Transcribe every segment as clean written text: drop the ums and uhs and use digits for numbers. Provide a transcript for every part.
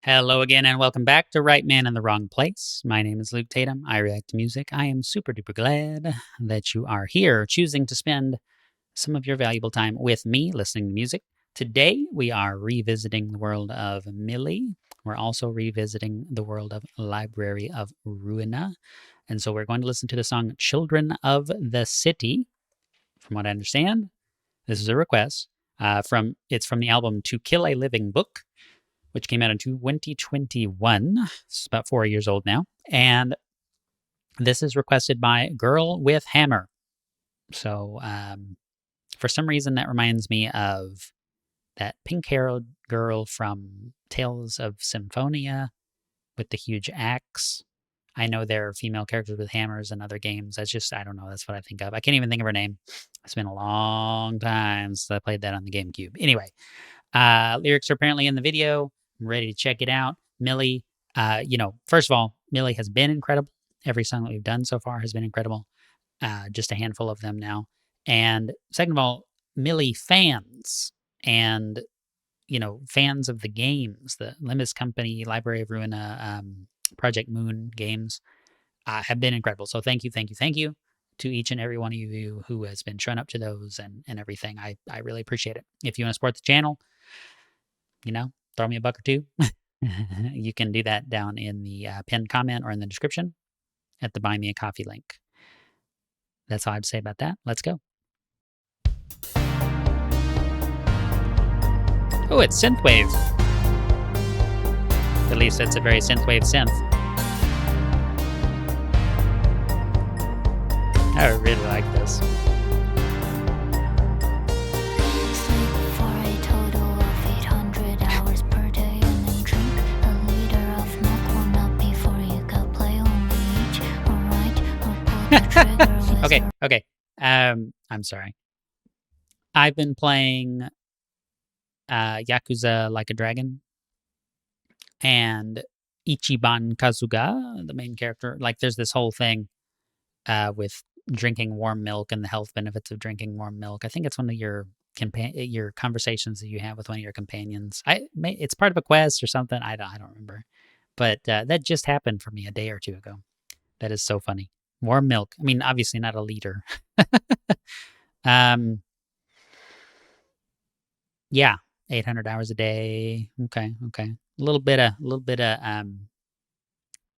Hello again, and welcome back to Right Man in the Wrong Place. My name is Luke Tatum. I react to music. I am super duper glad that you are here, choosing to spend some of your valuable time with me listening to music. Today, we are revisiting the world of Mili. We're also revisiting the world of Library of Ruina. And so we're going to listen to the song Children of the City. From what I understand, this is a request it's from the album To Kill a Living Book, which came out in 2021. It's about 4 years old now. And this is requested by GirlWithHammer. So for some reason, that reminds me of that pink-haired girl from Tales of Symphonia with the huge axe. I know there are female characters with hammers in other games. I don't know. That's what I think of. I can't even think of her name. It's been a long time since I played that on the GameCube. Anyway, lyrics are apparently in the video. I'm ready to check it out. Mili, first of all, Mili has been incredible. Every song that we've done so far has been incredible. Just a handful of them now. And second of all, Mili fans and, fans of the games, the Limbus Company, Library of Ruina, Project Moon games have been incredible. So thank you, thank you, thank you to each and every one of you who has been showing up to those and everything. I really appreciate it. If you want to support the channel, throw me a buck or two. You can do that down in the pinned comment or in the description at the Buy Me a Coffee link. That's all I have to say about that. Let's go. Oh, it's synthwave. At least it's a very synthwave synth. I really like this. Okay. I'm sorry. I've been playing Yakuza Like a Dragon, and Ichiban Kazuga, the main character, there's this whole thing with drinking warm milk and the health benefits of drinking warm milk. I think it's one of your conversations that you have with one of your companions. It's part of a quest or something. I don't remember, but that just happened for me a day or two ago. That is so funny. Warm milk. I mean, obviously not a liter. Yeah, 800 hours a day. Okay. A little bit of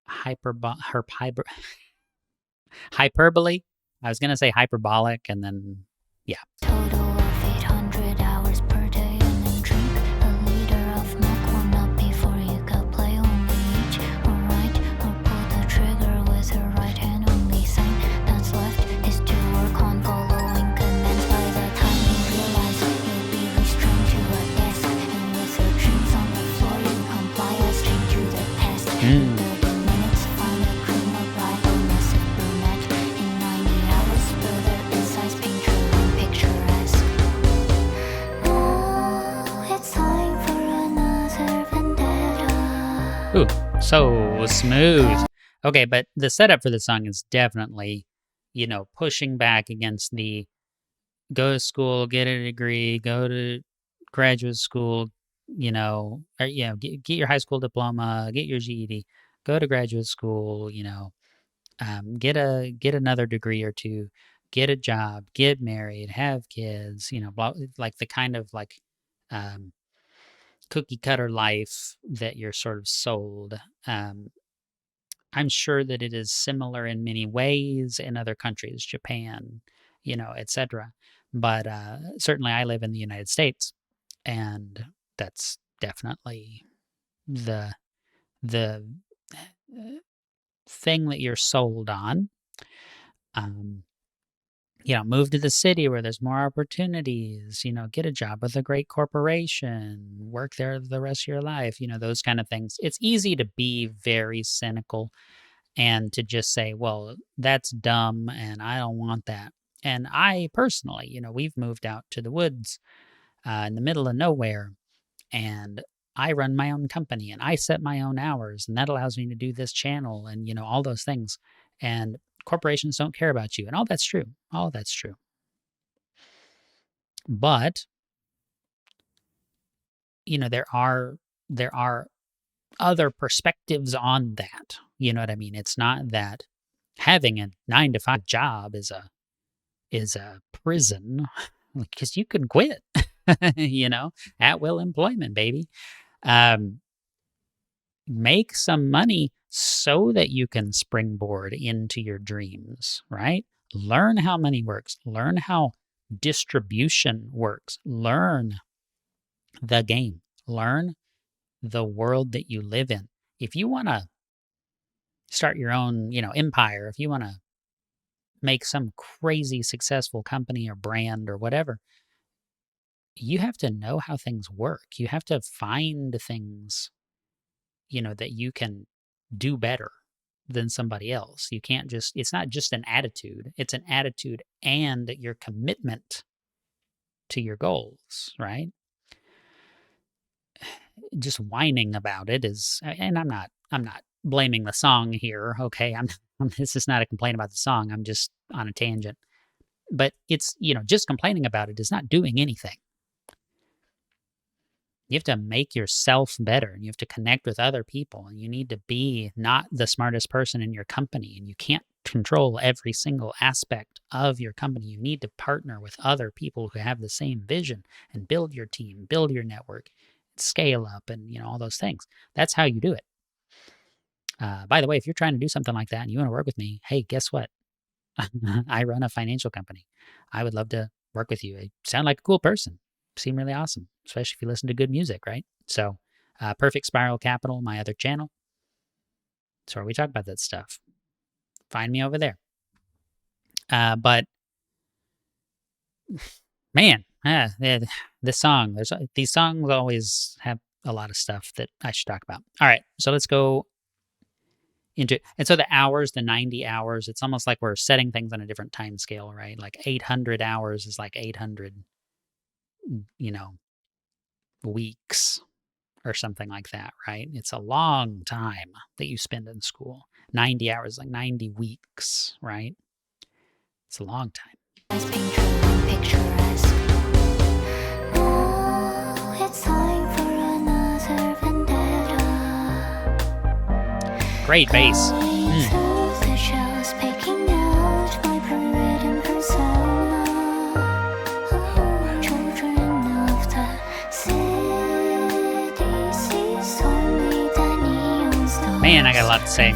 hyperbole. I was gonna say hyperbolic, and then yeah. Total of 800 hours per day, and then drink a liter of milk. Warm up before you go play. Only each or right or pull the trigger with her right hand. Only sign that's left is to work on following commands. By the time you realize you'll be restrained to a desk, and with her shoes on the floor, you comply as chained to the past. 30 minutes, find a creamer bride on a sick brunette. In 90 hours, build a precise picture and picturesque. Oh, it's time for another vendetta. Ooh, so smooth. Okay, but the setup for the song is definitely, pushing back against the go to school, get a degree, go to graduate school, get your high school diploma, get your GED, go to graduate school, get another degree or two, get a job, get married, have kids, like the kind of cookie cutter life that you're sort of sold. I'm sure that it is similar in many ways in other countries, Japan, etc. But certainly I live in the United States, and that's definitely the thing that you're sold on. Move to the city where there's more opportunities, get a job with a great corporation, work there the rest of your life, those kind of things. It's easy to be very cynical and to just say, well, that's dumb and I don't want that. And I personally, we've moved out to the woods in the middle of nowhere, and I run my own company and I set my own hours, and that allows me to do this channel and, all those things. And corporations don't care about you. And all that's true. All that's true. But, there are other perspectives on that. You know what I mean? It's not that having a 9 to 5 job is a prison because you can quit, at will employment, baby. Make some money so that you can springboard into your dreams, right? Learn how money works, learn how distribution works, learn the game, learn the world that you live in. If you want to start your own, empire, if you want to make some crazy successful company or brand or whatever, you have to know how things work. You have to find things, that you can do better than somebody else. You can't just, it's not just an attitude, it's an attitude and your commitment to your goals, right? Just whining about it is, and I'm not blaming the song here, okay? This is not a complaint about the song. I'm just on a tangent. But it's, just complaining about it is not doing anything. You have to make yourself better and you have to connect with other people and you need to be not the smartest person in your company and you can't control every single aspect of your company. You need to partner with other people who have the same vision and build your team, build your network, scale up and, all those things. That's how you do it. By the way, if you're trying to do something like that and you want to work with me, hey, guess what? I run a financial company. I would love to work with you. You sound like a cool person. Seem really awesome, especially if you listen to good music, right? So, Perfect Spiral Capital, my other channel. That's where we talk about that stuff. Find me over there. But man, this song, these songs always have a lot of stuff that I should talk about. All right, so let's go into, and so the hours, the 90 hours, it's almost like we're setting things on a different time scale, right? Like 800 hours is like 800, weeks or something like that, right? It's a long time that you spend in school. 90 hours, like 90 weeks, right? It's a long time. Great bass. Man, I got a lot to say.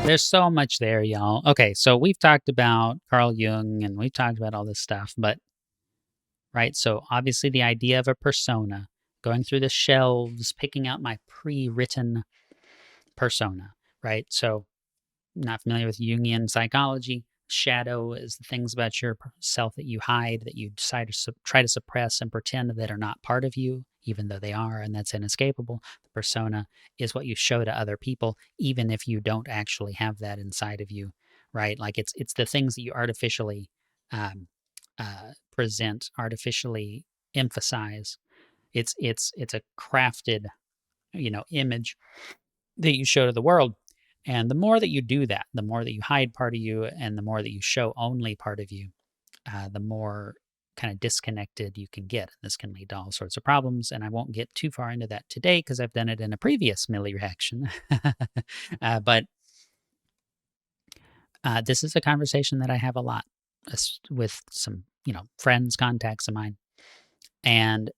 There's so much there, y'all. Okay, so we've talked about Carl Jung and we've talked about all this stuff, but, right, so obviously the idea of a persona, going through the shelves, picking out my pre-written persona, right? So, not familiar with Jungian psychology. Shadow is the things about yourself that you hide, that you decide to try to suppress and pretend that are not part of you, even though they are, and that's inescapable. The persona is what you show to other people, even if you don't actually have that inside of you, right? Like it's the things that you artificially present, artificially emphasize. It's a crafted, image that you show to the world. And the more that you do that, the more that you hide part of you and the more that you show only part of you, the more kind of disconnected you can get. And this can lead to all sorts of problems. And I won't get too far into that today because I've done it in a previous Mili reaction. But this is a conversation that I have a lot with some, friends, contacts of mine. And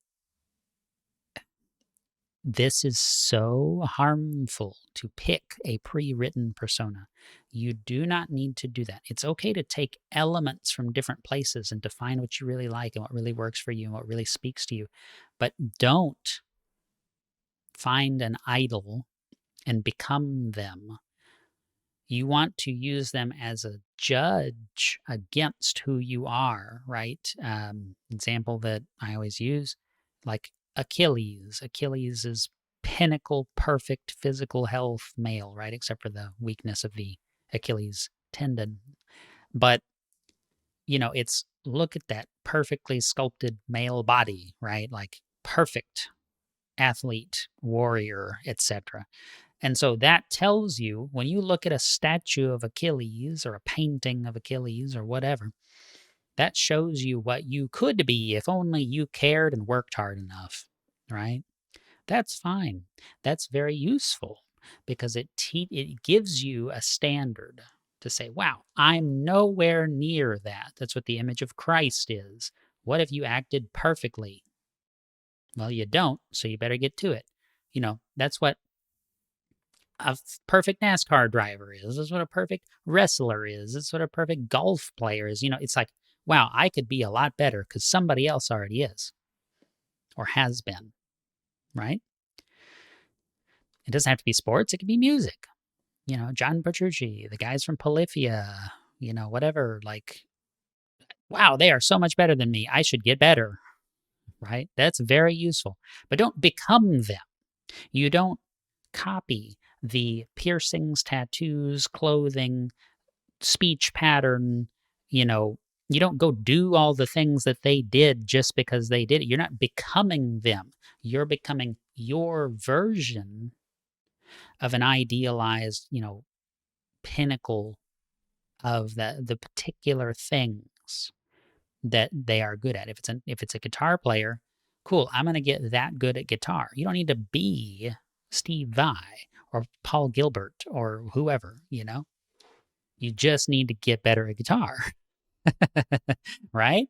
this is so harmful to pick a pre-written persona. You do not need to do that. It's okay to take elements from different places and define what you really like and what really works for you and what really speaks to you. But don't find an idol and become them. You want to use them as a judge against who you are, right? Example that I always use, like Achilles. Achilles is pinnacle, perfect physical health male, right? Except for the weakness of the Achilles tendon. But, it's look at that perfectly sculpted male body, right? Like perfect athlete, warrior, etc. And so that tells you, when you look at a statue of Achilles or a painting of Achilles or whatever, that shows you what you could be if only you cared and worked hard enough, right? That's fine. That's very useful because it gives you a standard to say, wow, I'm nowhere near that. That's what the image of Christ is. What if you acted perfectly? Well, you don't, so you better get to it. That's what a perfect NASCAR driver is. That's what a perfect wrestler is. That's what a perfect golf player is. It's like, wow, I could be a lot better because somebody else already is or has been, right? It doesn't have to be sports. It could be music. John Petrucci, the guys from Polyphia, whatever. Like, wow, they are so much better than me. I should get better, right? That's very useful. But don't become them. You don't copy the piercings, tattoos, clothing, speech pattern, you don't go do all the things that they did just because they did it. You're not becoming them. You're becoming your version of an idealized, pinnacle of the particular things that they are good at. If it's a guitar player, cool, I'm going to get that good at guitar. You don't need to be Steve Vai or Paul Gilbert or whoever, You just need to get better at guitar. Right?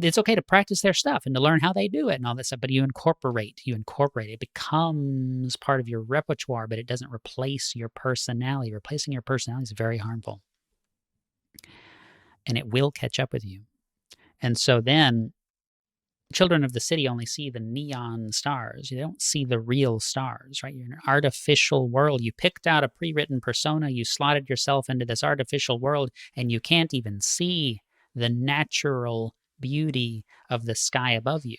It's okay to practice their stuff and to learn how they do it and all that stuff, but you incorporate. It becomes part of your repertoire, but it doesn't replace your personality. Replacing your personality is very harmful. And it will catch up with you. And so then children of the city only see the neon stars. You don't see the real stars, right? You're in an artificial world. You picked out a pre-written persona. You slotted yourself into this artificial world, and you can't even see the natural beauty of the sky above you.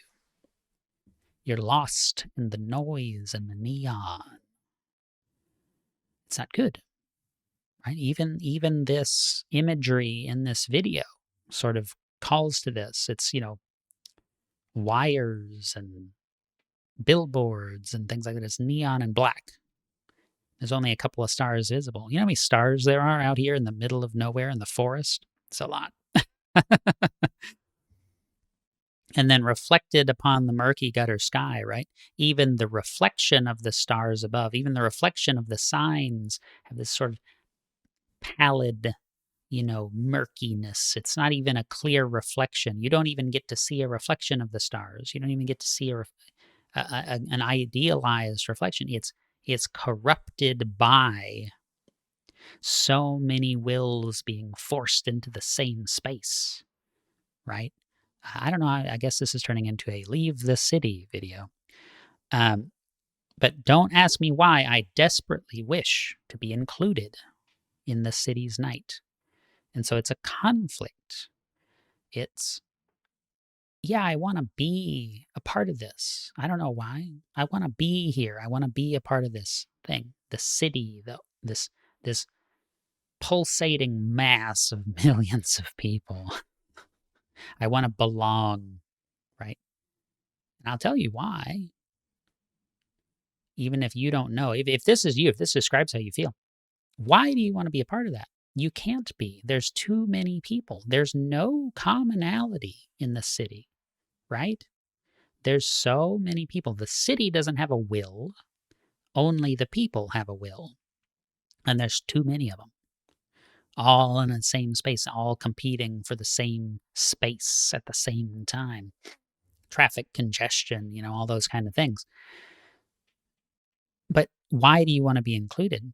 You're lost in the noise and the neon. It's not good, right? Even this imagery in this video sort of calls to this. It's, wires and billboards and things like that. It's neon and black. There's only a couple of stars visible. You know how many stars there are out here in the middle of nowhere in the forest? It's a lot. And then reflected upon the murky gutter sky, right? Even the reflection of the stars above, even the reflection of the signs have this sort of pallid, murkiness. It's not even a clear reflection. You don't even get to see a reflection of the stars. You don't even get to see an idealized reflection. It's corrupted by so many wills being forced into the same space, right? I don't know. I guess this is turning into a leave the city video. But don't ask me why I desperately wish to be included in the city's night. And so it's a conflict. It's, yeah, I want to be a part of this. I don't know why. I want to be here. I want to be a part of this thing. The city, this pulsating mass of millions of people. I want to belong, right? And I'll tell you why. Even if you don't know, if this is you, if this describes how you feel, why do you want to be a part of that? You can't be. There's too many people. There's no commonality in the city, right? There's so many people. The city doesn't have a will. Only the people have a will. And there's too many of them. All in the same space, all competing for the same space at the same time. Traffic congestion, all those kind of things. But why do you want to be included?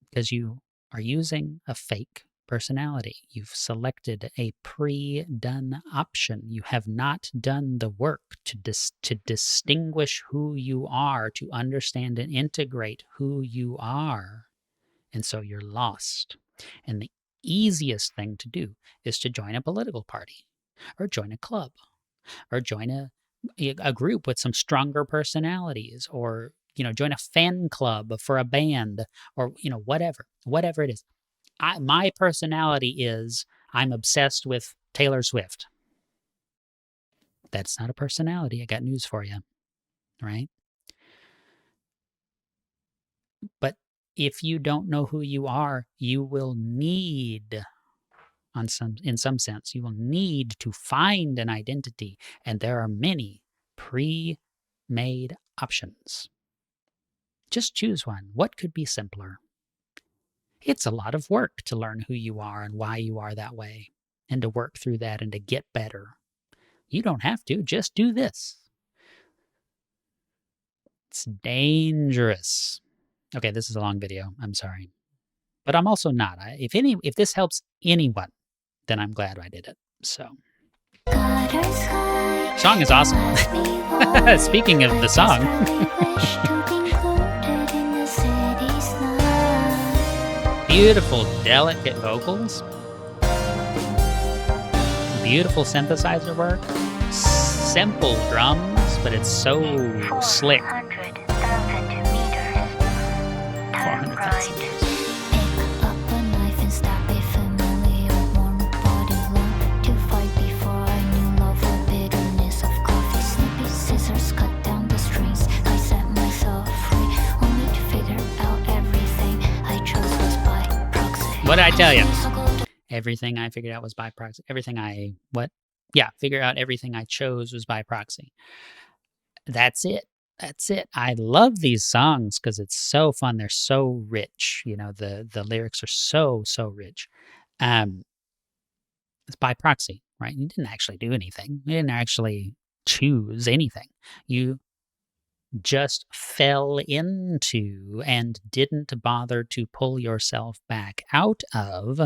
Because you are using a fake personality. You've selected a pre-done option. You have not done the work to distinguish who you are, to understand and integrate who you are. And so you're lost. And the easiest thing to do is to join a political party or join a club or join a group with some stronger personalities, or join a fan club for a band, or whatever it is. My personality is I'm obsessed with Taylor Swift. That's not a personality. I got news for you, right? But if you don't know who you are, you will need, in some sense, you will need to find an identity. And there are many pre-made options. Just choose one. What could be simpler? It's a lot of work to learn who you are and why you are that way, and to work through that and to get better. You don't have to. Just do this. It's dangerous. Okay, this is a long video. I'm sorry. But I'm also not. If this helps anyone, then I'm glad I did it. So, song is awesome. Speaking of the song, beautiful, delicate vocals, beautiful synthesizer work, simple drums, but it's so slick. 400,000 meters. What did I tell you? Everything I figured out was by proxy. Figure out everything I chose was by proxy. That's it. That's it. I love these songs because it's so fun. They're so rich. You know, the lyrics are so rich. It's by proxy, right? You didn't actually do anything. You didn't actually choose anything. You just fell into and didn't bother to pull yourself back out of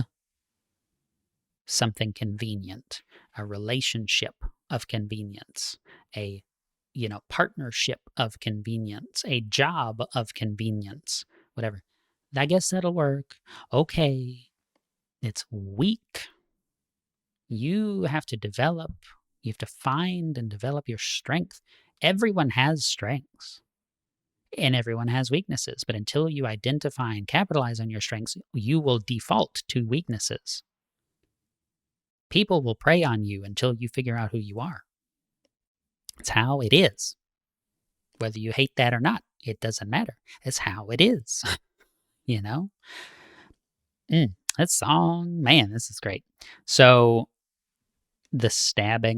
something convenient, a relationship of convenience, a partnership of convenience, a job of convenience, whatever. I guess that'll work. Okay. It's weak. You have to find and develop your strength. Everyone has strengths and everyone has weaknesses, but until you identify and capitalize on your strengths, you will default to weaknesses. People will prey on you until you figure out who you are. It's how it is. Whether you hate that or not, it doesn't matter. It's how it is. You know? That song, man, this is great. So, the stab a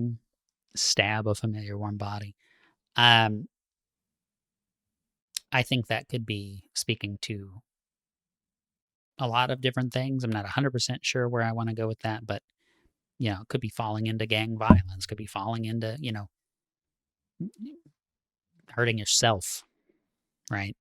familiar warm body. I think that could be speaking to a lot of different things. I'm not 100% sure where I want to go with that, but, it could be falling into gang violence, could be falling into, hurting yourself, right?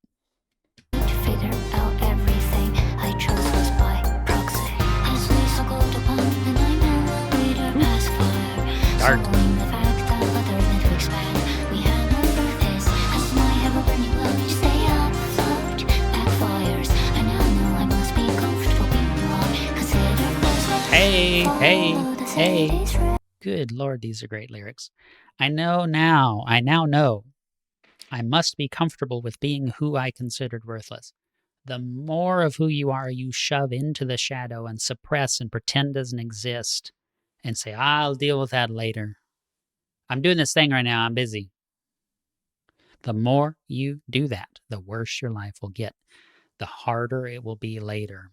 Figure out everything I chose was by proxy. As we circled upon the 9 millimeter pacifier, dark. The fact that other than to expand, we had no purpose. As my ever-burning love to stay afloat, backfires. I now know I must be comfortable being wrong. Consider this. Hey. Good Lord, these are great lyrics. I now know I must be comfortable with being who I considered worthless. The more of who you are you shove into the shadow and suppress and pretend doesn't exist and say, I'll deal with that later. I'm doing this thing right now. I'm busy. The more you do that, the worse your life will get. The harder it will be later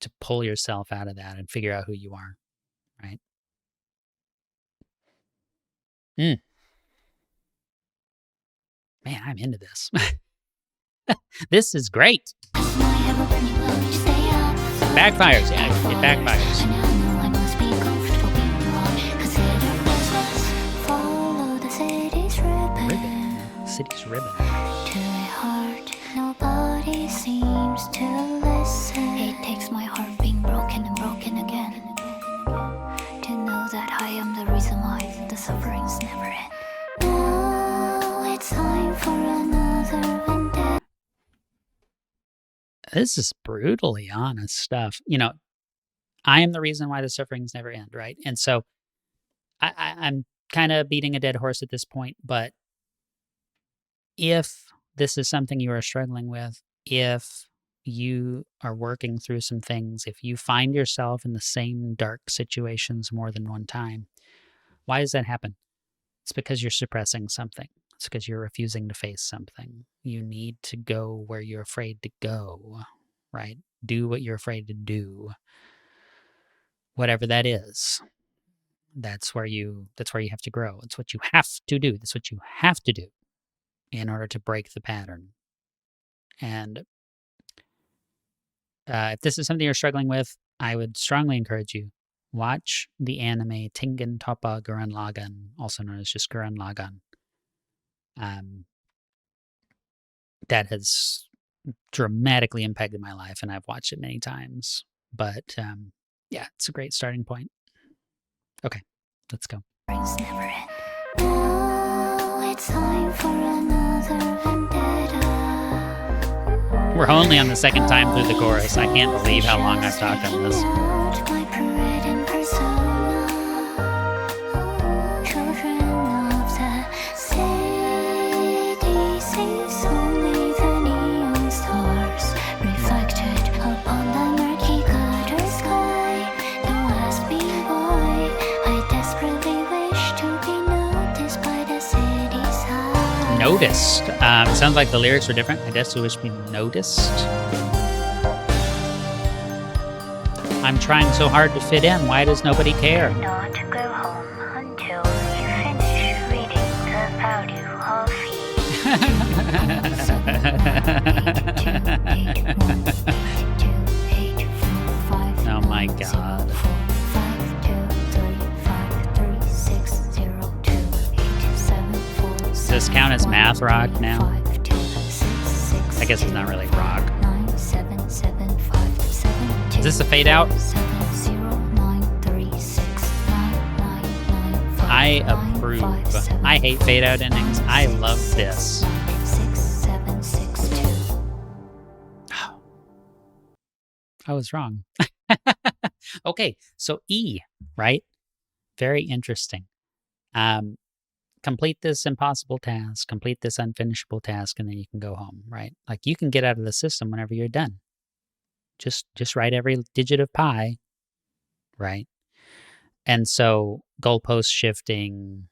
to pull yourself out of that and figure out who you are, right? Man, I'm into this. This is great. Backfires. Yeah, it backfires. City's ribbon. To my heart, nobody seems to listen. It takes my heart being broken and broken again to know that I am the reason why the sufferings never end. Now it's time for another vendetta. This is brutally honest stuff. I am the reason why the sufferings never end, right? And so I'm kind of beating a dead horse at this point, but if this is something you are struggling with, if you are working through some things, if you find yourself in the same dark situations more than one time, why does that happen? It's because you're suppressing something. It's because you're refusing to face something. You need to go where you're afraid to go, right? Do what you're afraid to do. Whatever that is. That's where you have to grow. It's what you have to do. That's what you have to do in order to break the pattern. And if this is something you're struggling with, I would strongly encourage you, watch the anime Tengen Toppa Gurren Lagann, also known as just Gurren Lagann. That has dramatically impacted my life, and I've watched it many times. But yeah, it's a great starting point. Okay, let's go. We're only on the second time through the chorus. I can't believe how long I've talked on this. Noticed. It sounds like the lyrics were different. I desperately wish we noticed. I'm trying so hard to fit in. Why does nobody care? Not go home until you finish reading the value of Oh my god. Does this count as math rock now? I guess it's not really rock. Is this a fade out? I approve. I hate fade out endings. I love this. I was wrong. Okay, so E, right? Very interesting. Complete this impossible task, complete this unfinishable task, and then you can go home, right? Like you can get out of the system whenever you're done. Just write every digit of pi, right? And so goalpost shifting,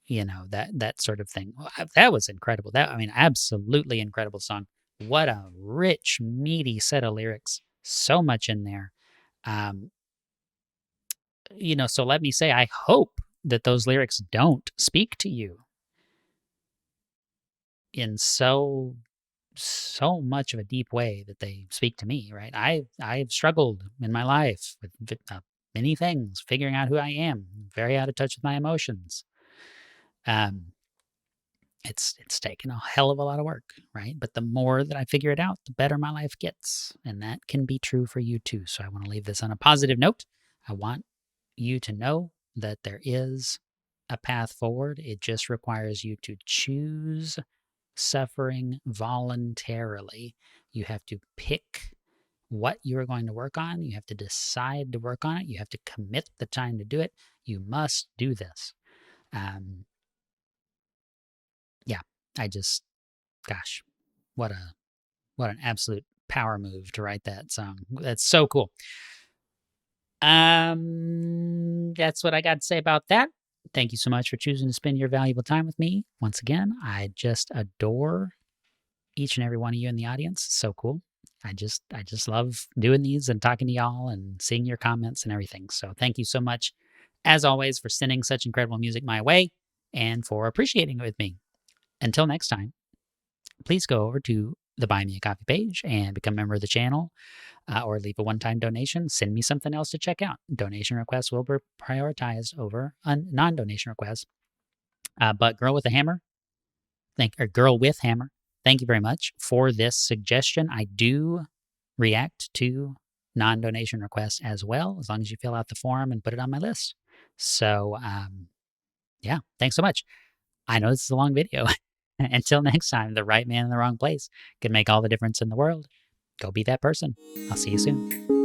that sort of thing. That was incredible. Absolutely incredible song. What a rich, meaty set of lyrics. So much in there. So let me say, I hope that those lyrics don't speak to you in so much of a deep way that they speak to me, right? I've struggled in my life with many things, figuring out who I am, very out of touch with my emotions. It's taken a hell of a lot of work, right? But the more that I figure it out, the better my life gets. And that can be true for you too. So I want to leave this on a positive note. I want you to know that there is a path forward. It just requires you to choose suffering voluntarily. You have to pick what you are going to work on. You have to decide to work on it. You have to commit the time to do it. You must do this. Gosh, what an absolute power move to write that song. That's so cool. That's what I got to say about that. Thank you so much for choosing to spend your valuable time with me. Once again, I just adore each and every one of you in the audience. It's so cool. I just love doing these and talking to y'all and seeing your comments and everything. So thank you so much, as always, for sending such incredible music my way and for appreciating it with me. Until next time, please go over to the Buy Me a Coffee page and become a member of the channel, or leave a one-time donation. Send me something else to check out. Donation requests will be prioritized over non-donation requests. But Girl with Hammer, thank you very much for this suggestion. I do react to non-donation requests as well, as long as you fill out the form and put it on my list. So, yeah, thanks so much. I know this is a long video. Until next time, the right man in the wrong place can make all the difference in the world. Go be that person. I'll see you soon.